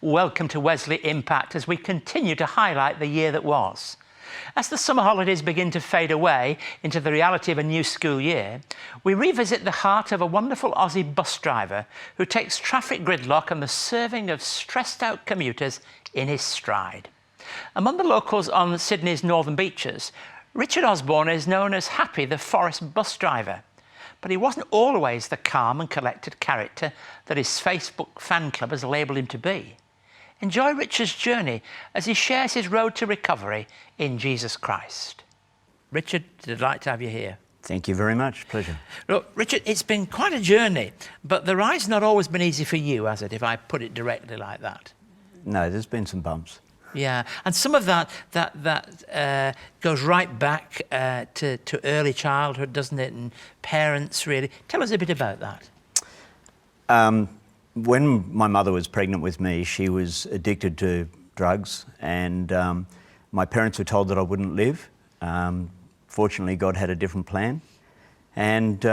Welcome to Wesley Impact as we continue to highlight the year that was. As the summer holidays begin to fade away into the reality of a new school year, we revisit the heart of a wonderful Aussie bus driver who takes traffic gridlock and the serving of stressed-out commuters in his stride. Among the locals on Sydney's northern beaches, Richard Osborne is known as Happy the Forest bus driver. But he wasn't always the calm and collected character that his Facebook fan club has labelled him to be. Enjoy Richard's journey as he shares his road to recovery in Jesus Christ. Richard, delight to have you here. Thank you very much. Pleasure. Look, Richard, it's been quite a journey, but the ride's not always been easy for you, has it, if I put it directly like that? No, there's been some bumps. Yeah, and some of that goes right back to early childhood, doesn't it, and parents, really. Tell us a bit about that. When my mother was pregnant with me, she was addicted to drugs, and my parents were told that I wouldn't live. Fortunately, God had a different plan, and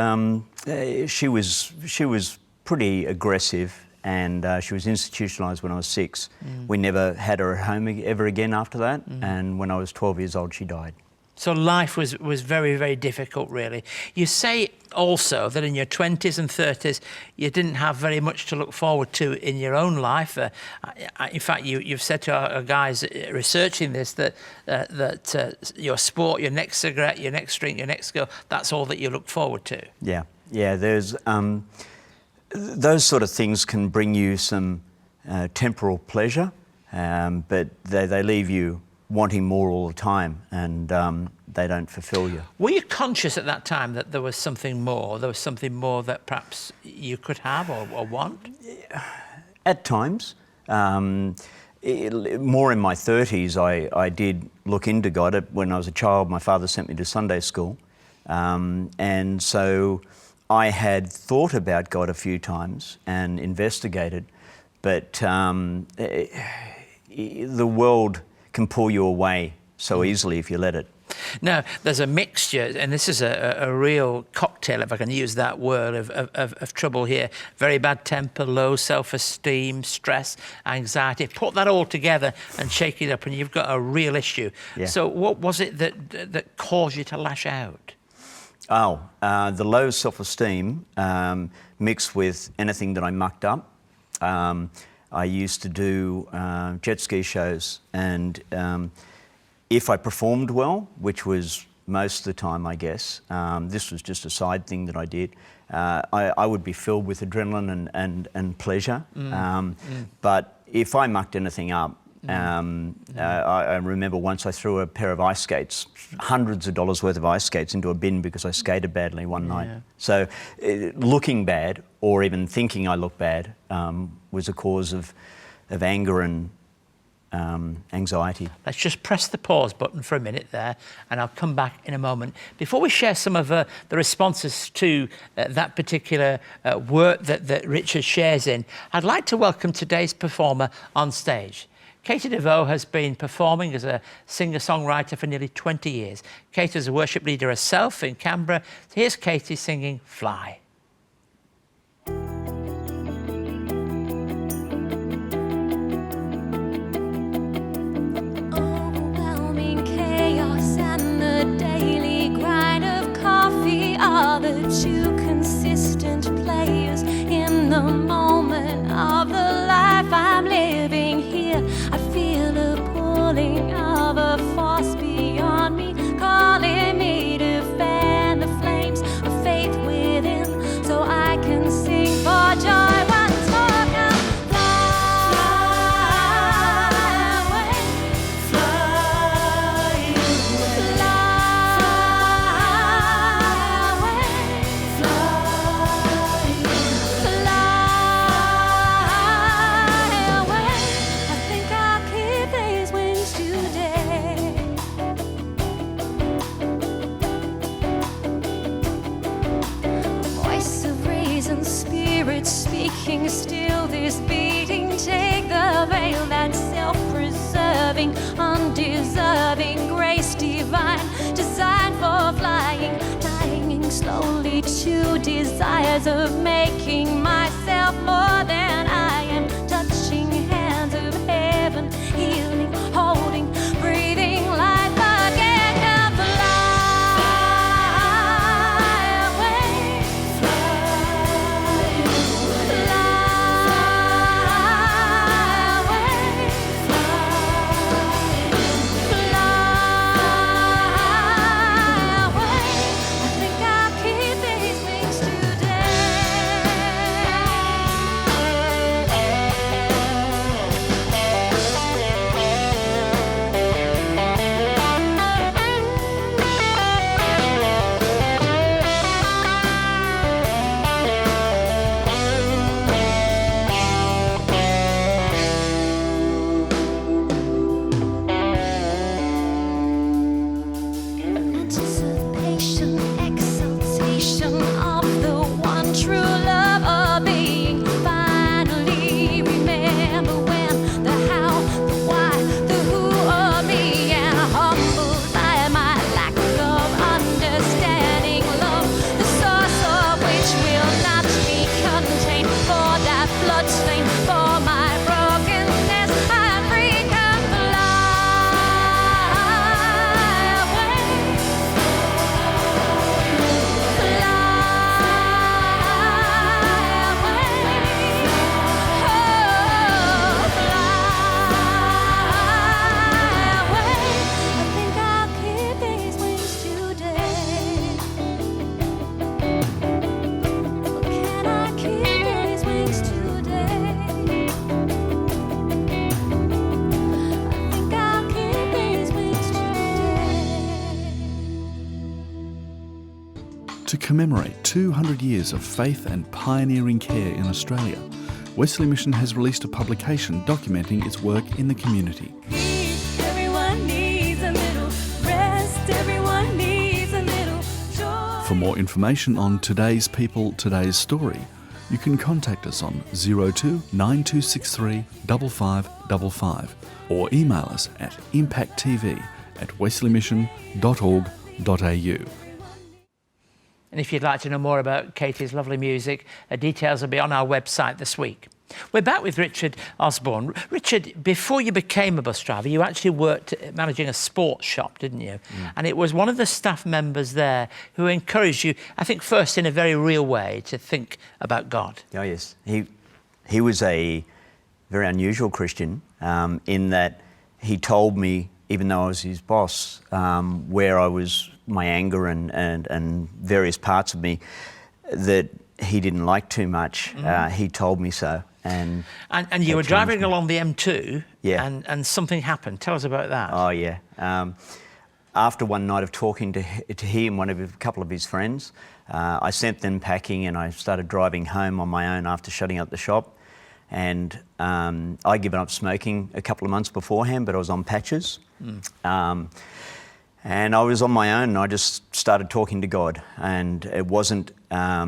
she was pretty aggressive, and she was institutionalised when I was 6. We never had her at home ever again after that, and when I was 12 years old, she died. So life was very, very difficult, really. You say also that in your 20s and 30s, you didn't have very much to look forward to in your own life. In fact, you've said to our guys researching this that your sport, your next cigarette, your next drink, your next go, that's all that you look forward to. Yeah. There's those sort of things can bring you some temporal pleasure, but they leave you wanting more all the time, and they don't fulfill you. Were you conscious at that time that there was something more? There was something more that perhaps you could have or want? At times. More in my 30s, I did look into God. When I was a child, my father sent me to Sunday school. And so I had thought about God a few times and investigated, but the world can pull you away so easily if you let it. Now, there's a mixture, and this is a real cocktail, if I can use that word, of trouble here. Very bad temper, low self-esteem, stress, anxiety. Put that all together and shake it up, and you've got a real issue. Yeah. So what was it that caused you to lash out? The low self-esteem mixed with anything that I mucked up. I used to do jet ski shows, and if I performed well, which was most of the time, I guess, this was just a side thing that I did, I would be filled with adrenaline and pleasure. But if I mucked anything up, I remember once I threw a pair of ice skates, hundreds of dollars worth of ice skates, into a bin because I skated badly one night. So looking bad, or even thinking I looked bad, was a cause of anger and anxiety. Let's just press the pause button for a minute there, and I'll come back in a moment. Before we share some of the responses to that particular work that Richard shares in, I'd like to welcome today's performer on stage. Katie DeVoe has been performing as a singer-songwriter for nearly 20 years. Katie is a worship leader herself in Canberra. Here's Katie singing Fly. Overwhelming chaos and the daily grind of coffee are the two consistent players in the moment of the life I'm living here. I feel a pulling of a force beyond me, calling me to fan the flames of faith within, so I can sing for joy once more. Now fly away, fly away, I think I'll keep these wings today. Voice of reason, spirit speaking, still this beating. Take the veil that's self-preserving, undeserving grace divine, designed for flying, dying slowly to desires of making myself more than I am, touching hands of commemorate 200 years of faith and pioneering care in Australia, Wesley Mission has released a publication documenting its work in the community. Everyone needs a little rest, everyone needs a little joy. For more information on today's people, today's story, you can contact us on 02 9263 5555 or email us at impacttv@wesleymission.org.au. And if you'd like to know more about Katie's lovely music, details will be on our website this week. We're back with Richard Osborne. Richard, before you became a bus driver, you actually worked managing a sports shop, didn't you? And it was one of the staff members there who encouraged you, I think first in a very real way, to think about God. Oh yes, he was a very unusual Christian in that he told me, even though I was his boss, where I was, my anger and various parts of me that he didn't like too much. He told me so. And you were driving me. along the M2 Yeah. and something happened. Tell us about that. Oh yeah. After one night of talking to him, a couple of his friends, I sent them packing and I started driving home on my own after shutting up the shop. And I'd given up smoking a couple of months beforehand, but I was on patches. And I was on my own and I just started talking to God. And it wasn't a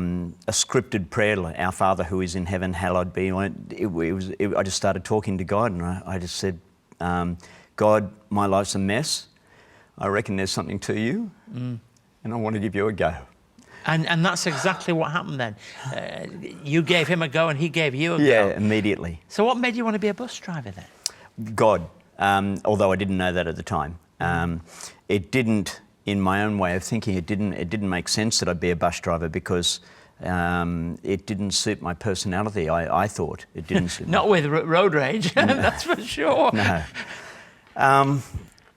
scripted prayer, like, Our Father who is in heaven, hallowed be. I just started talking to God and I just said, God, my life's a mess. I reckon there's something to you and I want to give you a go. And that's exactly what happened then. You gave him a go and he gave you a go. Yeah, immediately. So what made you want to be a bus driver then? God, although I didn't know that at the time. It didn't, in my own way of thinking, it didn't make sense that I'd be a bus driver because it didn't suit my personality. I thought it didn't suit. Not with road rage, that's for sure. No.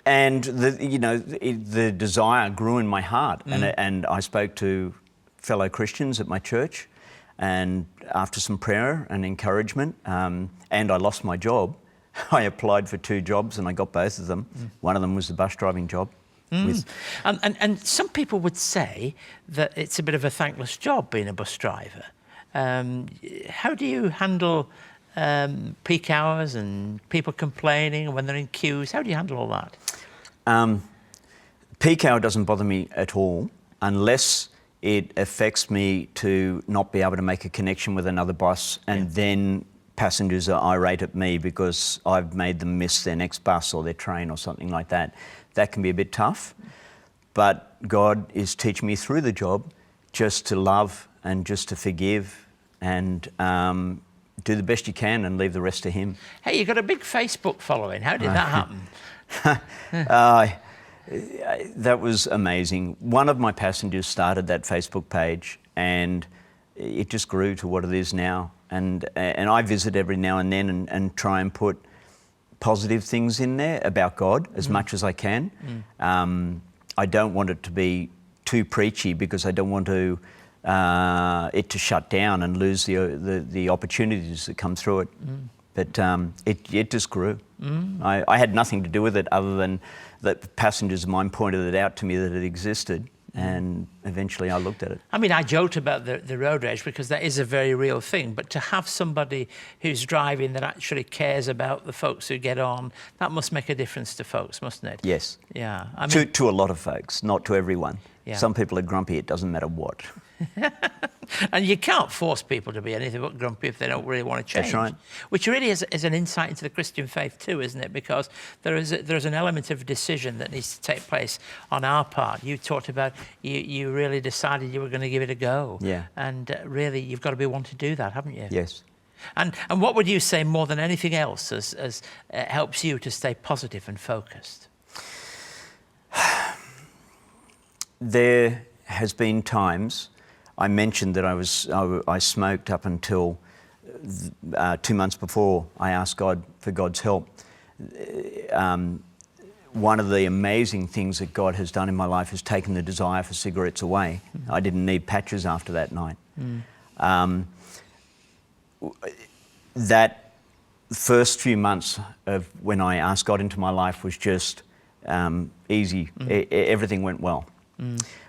And the desire grew in my heart, and I spoke to fellow Christians at my church, and after some prayer and encouragement, and I lost my job. I applied for 2 jobs and I got both of them. One of them was the bus driving job. And some people would say that it's a bit of a thankless job being a bus driver. How do you handle peak hours and people complaining when they're in queues? How do you handle all that? Peak hour doesn't bother me at all unless it affects me to not be able to make a connection with another bus and then passengers are irate at me because I've made them miss their next bus or their train or something like that. That can be a bit tough, but God is teaching me through the job just to love and just to forgive and do the best you can and leave the rest to Him. Hey, you got a big Facebook following. How did that happen? That was amazing. One of my passengers started that Facebook page and it just grew to what it is now. And I visit every now and then and try and put positive things in there about God as much as I can. I don't want it to be too preachy because I don't want to it to shut down and lose the opportunities that come through it. But it just grew. I had nothing to do with it other than that passengers of mine pointed it out to me that it existed. And eventually I looked at it. I mean, I joked about the road rage because that is a very real thing, but to have somebody who's driving that actually cares about the folks who get on, that must make a difference to folks, mustn't it? Yes. Yeah. I mean, to a lot of folks, not to everyone. Yeah. Some people are grumpy, it doesn't matter what. And you can't force people to be anything but grumpy if they don't really want to change. That's right. Which really is an insight into the Christian faith too, isn't it? Because there's an element of decision that needs to take place on our part. You talked about you really decided you were going to give it a go. Yeah. And really, you've got to be one to do that, haven't you? Yes. And what would you say more than anything else as helps you to stay positive and focused? There has been times. I mentioned that I smoked up until 2 months before I asked God for God's help. One of the amazing things that God has done in my life is taken the desire for cigarettes away. I didn't need patches after that night. That first few months of when I asked God into my life was just easy. Everything went well.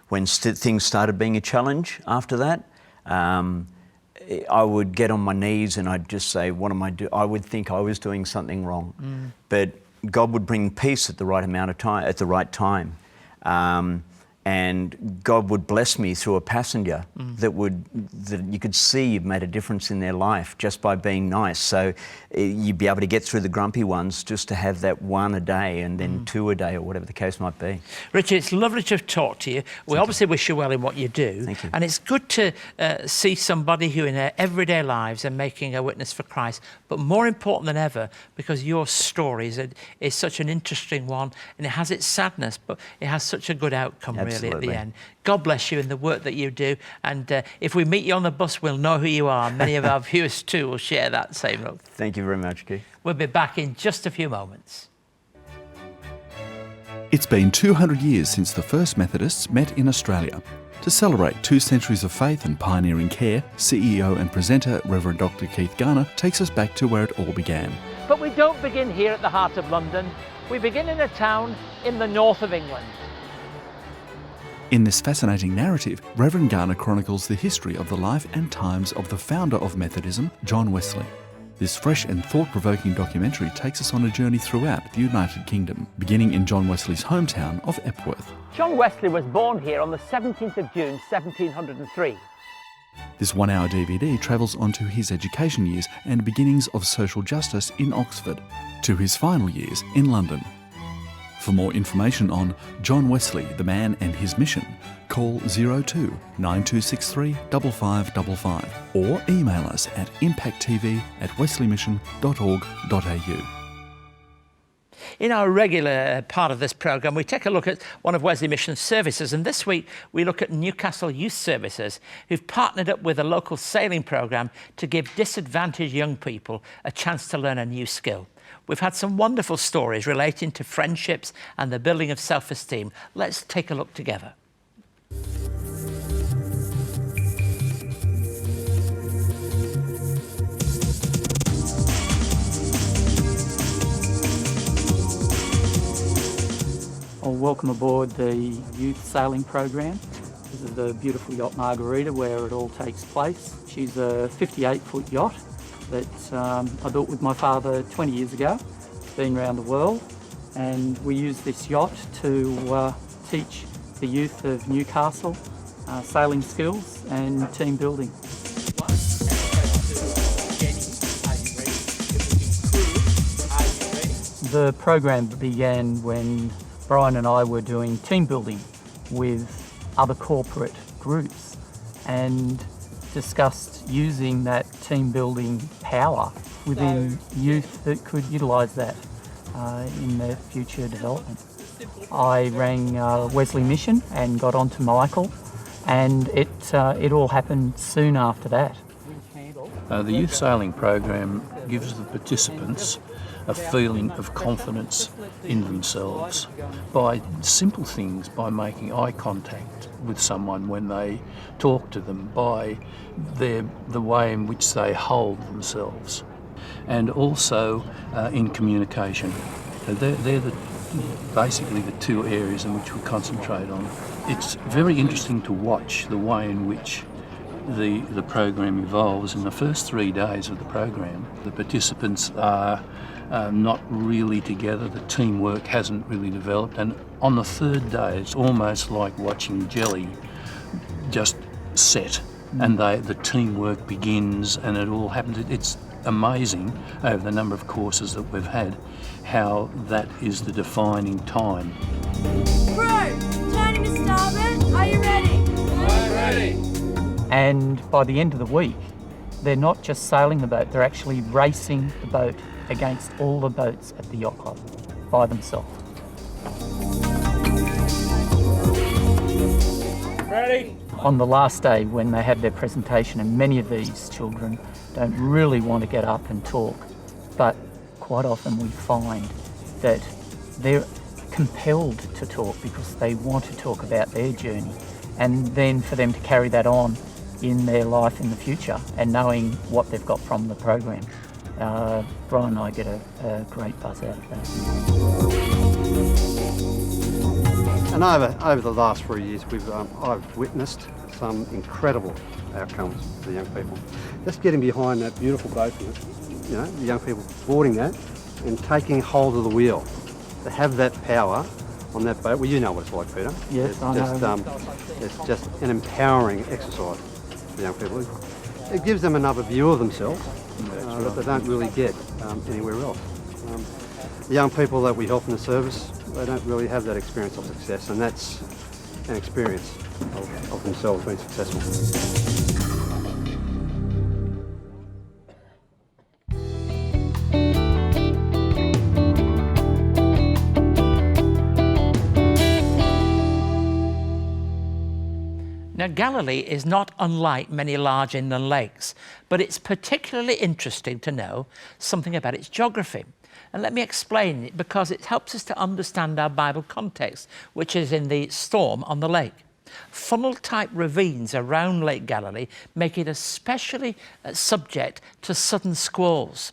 when things started being a challenge after that, I would get on my knees and I'd just say, what am I doing? I would think I was doing something wrong. But God would bring peace at the right amount of time, at the right time. And God would bless me through a passenger that you could see you've made a difference in their life just by being nice. So you'd be able to get through the grumpy ones just to have that one a day and then two a day or whatever the case might be. Richard, it's lovely to have talked to you. We obviously wish you well in what you do. Thank you. And it's good to see somebody who in their everyday lives are making a witness for Christ. But more important than ever, because your story is such an interesting one, and it has its sadness, but it has such a good outcome, really, at the end. God bless you in the work that you do. And if we meet you on the bus, we'll know who you are. Many of our viewers too will share that same look. Thank you very much, Keith. We'll be back in just a few moments. It's been 200 years since the first Methodists met in Australia. To celebrate 2 centuries of faith and pioneering care, CEO and presenter Reverend Dr. Keith Garner takes us back to where it all began. But we don't begin here at the heart of London. We begin in a town in the north of England. In this fascinating narrative, Reverend Garner chronicles the history of the life and times of the founder of Methodism, John Wesley. This fresh and thought-provoking documentary takes us on a journey throughout the United Kingdom, beginning in John Wesley's hometown of Epworth. John Wesley was born here on the 17th of June, 1703. This 1-hour DVD travels onto his education years and beginnings of social justice in Oxford, to his final years in London. For more information on John Wesley, the man and his mission, call 02 9263 5555 or email us at impacttv@wesleymission.org.au. In our regular part of this programme, we take a look at one of Wesley Mission's services, and this week we look at Newcastle Youth Services, who've partnered up with a local sailing programme to give disadvantaged young people a chance to learn a new skill. We've had some wonderful stories relating to friendships and the building of self-esteem. Let's take a look together. Well, welcome aboard the youth sailing program. This is the beautiful yacht Margarita where it all takes place. She's a 58-foot yacht that I built with my father 20 years ago. It's been around the world, and we use this yacht to teach the youth of Newcastle sailing skills and team building. The program began when Brian and I were doing team building with other corporate groups and discussed using that team building power within youth that could utilise that in their future development. I rang Wesley Mission and got on to Michael, and it all happened soon after that. The youth sailing program gives the participants a feeling of confidence in themselves by simple things, by making eye contact with someone when they talk to them, by the way in which they hold themselves, and also in communication. They're basically the 2 areas in which we concentrate on. It's very interesting to watch the way in which the program evolves. In the first 3 days of the program, the participants are not really together, the teamwork hasn't really developed, and on the 3rd day it's almost like watching jelly just set, and the teamwork begins and it all happens. It's amazing over the number of courses that we've had how that is the defining time. Crew, turning to starboard, are you ready? I'm ready. And by the end of the week, they're not just sailing the boat, they're actually racing the boat against all the boats at the yacht club by themselves. Ready? On the last day when they have their presentation, and many of these children don't really want to get up and talk, but quite often we find that they're compelled to talk because they want to talk about their journey, and then for them to carry that on in their life in the future and knowing what they've got from the program. Brian and I get a great buzz out of that. And over the last 3 years, I've witnessed some incredible outcomes for the young people. Just getting behind that beautiful boat, you know, the young people boarding that and taking hold of the wheel. To have that power on that boat, well, you know what it's like, Peter. Yes, I know. It's just an empowering exercise for young people. It gives them another view of themselves that they don't really get anywhere else. The young people that we help in the service, they don't really have that experience of success, and that's an experience of themselves being successful. Now, Galilee is not unlike many large inland lakes, but it's particularly interesting to know something about its geography. And let me explain it, because it helps us to understand our Bible context, which is in the storm on the lake. Funnel-type ravines around Lake Galilee make it especially subject to sudden squalls.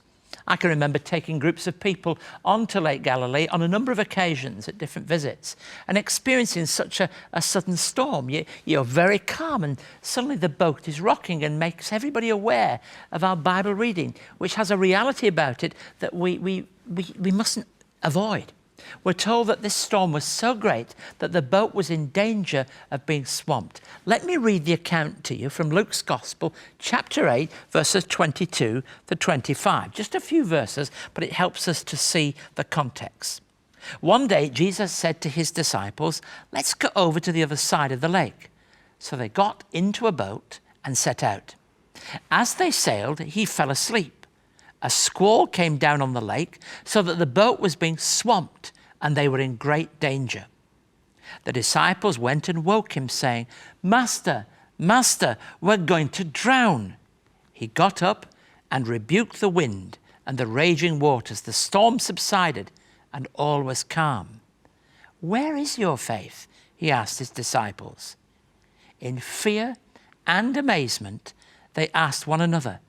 I can remember taking groups of people onto Lake Galilee on a number of occasions at different visits and experiencing such a sudden storm. You're very calm and suddenly the boat is rocking and makes everybody aware of our Bible reading, which has a reality about it that we mustn't avoid. We're told that this storm was so great that the boat was in danger of being swamped. Let me read the account to you from Luke's Gospel, chapter 8, verses 22 to 25. Just a few verses, but it helps us to see the context. One day, Jesus said to his disciples, "Let's go over to the other side of the lake." So they got into a boat and set out. As they sailed, he fell asleep. A squall came down on the lake so that the boat was being swamped and they were in great danger. The disciples went and woke him, saying, "Master, Master, we're going to drown." He got up and rebuked the wind and the raging waters. The storm subsided and all was calm. "Where is your faith?" he asked his disciples. In fear and amazement, they asked one another,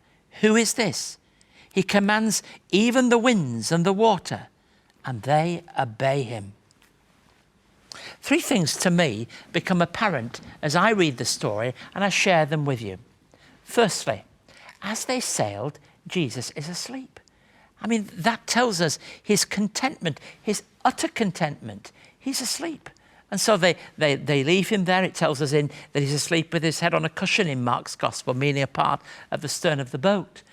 "Who is this? He commands even the winds and the water, and they obey him." Three things to me become apparent as I read the story, and I share them with you. Firstly, as they sailed, Jesus is asleep. I mean, that tells us his contentment, his utter contentment. He's asleep. And so they leave him there. It tells us that he's asleep with his head on a cushion in Mark's Gospel, meaning a part of the stern of the boat.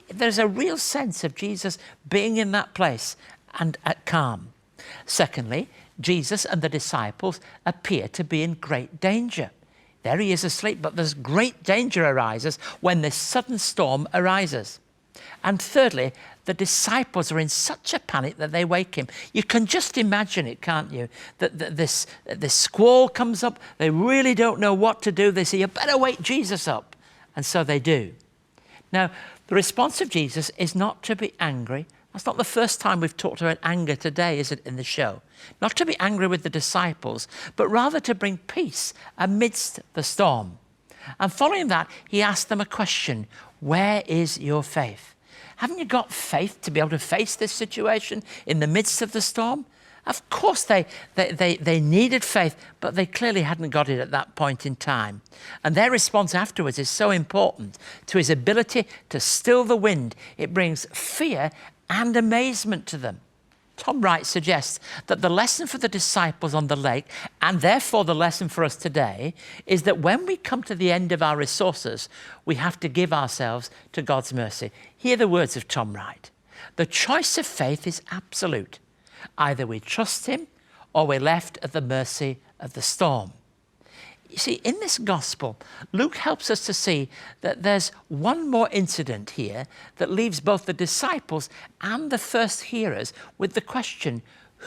There's a real sense of Jesus being in that place and at calm. Secondly, Jesus and the disciples appear to be in great danger. There he is asleep, but there's great danger arises when this sudden storm arises. And thirdly, the disciples are in such a panic that they wake him. You can just imagine it, can't you? That this squall comes up, they really don't know what to do. They say, "You better wake Jesus up." And so they do. Now, the response of Jesus is not to be angry. That's not the first time we've talked about anger today, is it, in the show? Not to be angry with the disciples, but rather to bring peace amidst the storm. And following that, he asked them a question: where is your faith? Haven't you got faith to be able to face this situation in the midst of the storm? Of course they needed faith, but they clearly hadn't got it at that point in time. And their response afterwards is so important to his ability to still the wind. It brings fear and amazement to them. Tom Wright suggests that the lesson for the disciples on the lake, and therefore the lesson for us today, is that when we come to the end of our resources, we have to give ourselves to God's mercy. Hear the words of Tom Wright. The choice of faith is absolute. Either we trust him or we're left at the mercy of the storm. You see, in this gospel, Luke helps us to see that there's one more incident here that leaves both the disciples and the first hearers with the question,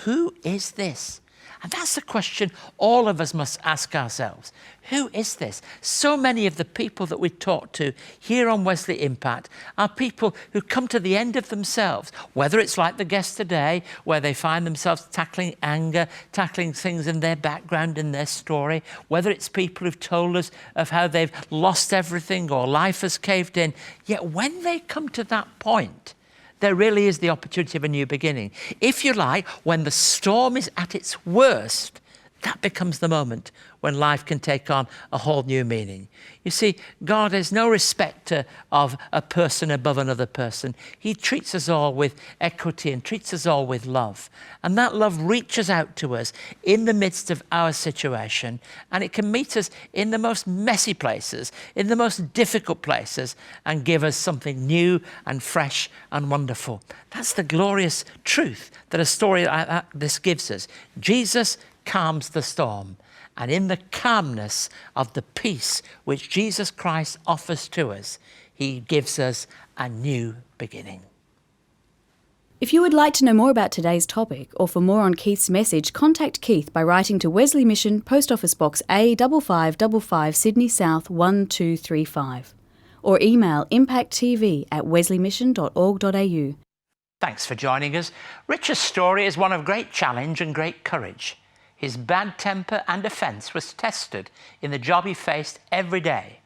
who is this? And that's the question all of us must ask ourselves. Who is this? So many of the people that we talk to here on Wesley Impact are people who come to the end of themselves, whether it's like the guest today, where they find themselves tackling anger, tackling things in their background, in their story, whether it's people who've told us of how they've lost everything or life has caved in. Yet when they come to that point, there really is the opportunity of a new beginning. If you like, when the storm is at its worst, that becomes the moment when life can take on a whole new meaning. You see, God is no respecter of a person above another person. He treats us all with equity and treats us all with love. And that love reaches out to us in the midst of our situation, and it can meet us in the most messy places, in the most difficult places, and give us something new and fresh and wonderful. That's the glorious truth that a story like this gives us. Jesus calms the storm, and in the calmness of the peace which Jesus Christ offers to us, he gives us a new beginning. If you would like to know more about today's topic, or for more on Keith's message, contact Keith by writing to Wesley Mission, Post Office Box A5555, Sydney South 1235, or email impacttv@wesleymission.org.au. Thanks for joining us. Richard's story is one of great challenge and great courage. His bad temper and offence was tested in the job he faced every day.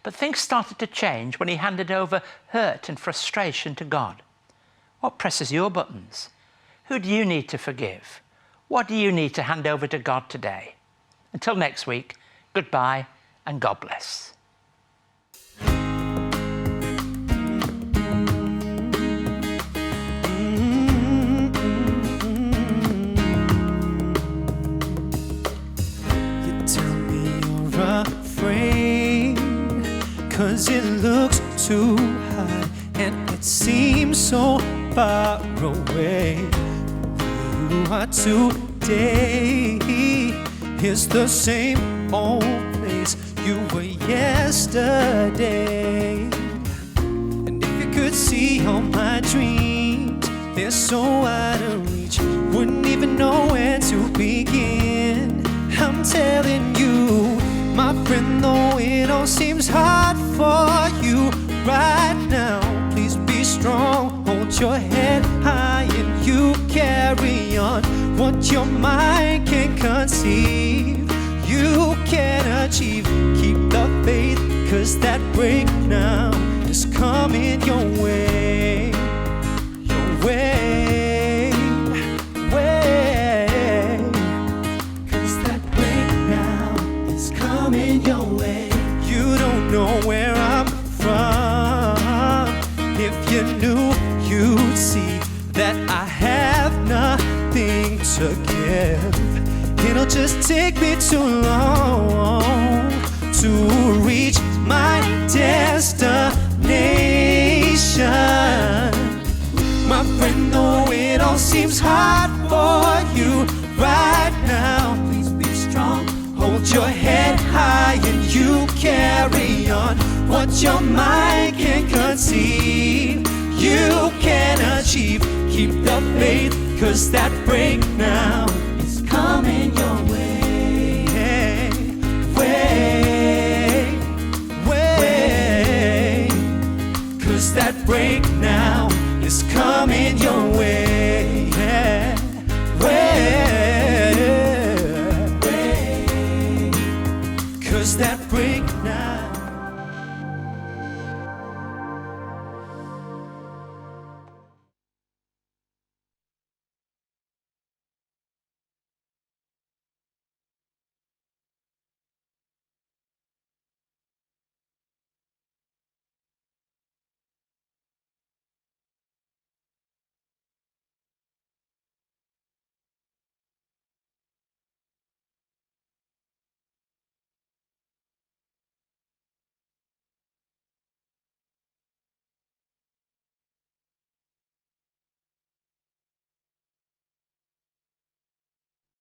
But things started to change when he handed over hurt and frustration to God. What presses your buttons? Who do you need to forgive? What do you need to hand over to God today? Until next week, goodbye and God bless. Afraid, 'cause it looks too high and it seems so far away. Where you are today is the same old place you were yesterday. And if you could see all my dreams, they're so out of reach, wouldn't even know where to begin. I'm telling you, my friend, though it all seems hard for you right now, please be strong, hold your head high and you carry on. What your mind can conceive, you can achieve. Keep the faith, 'cause that breakdown is coming your way. Your way, way. 'Cause that breakdown is coming your way. You don't know where I'm from. If you knew, you'd see that I have nothing to give. It'll just take me too long to reach my destination. My friend, though it all seems hard for you right now, please be strong, hold your head high and you carry on. What your mind can conceive, you can achieve. Keep the faith, 'cause that breakdown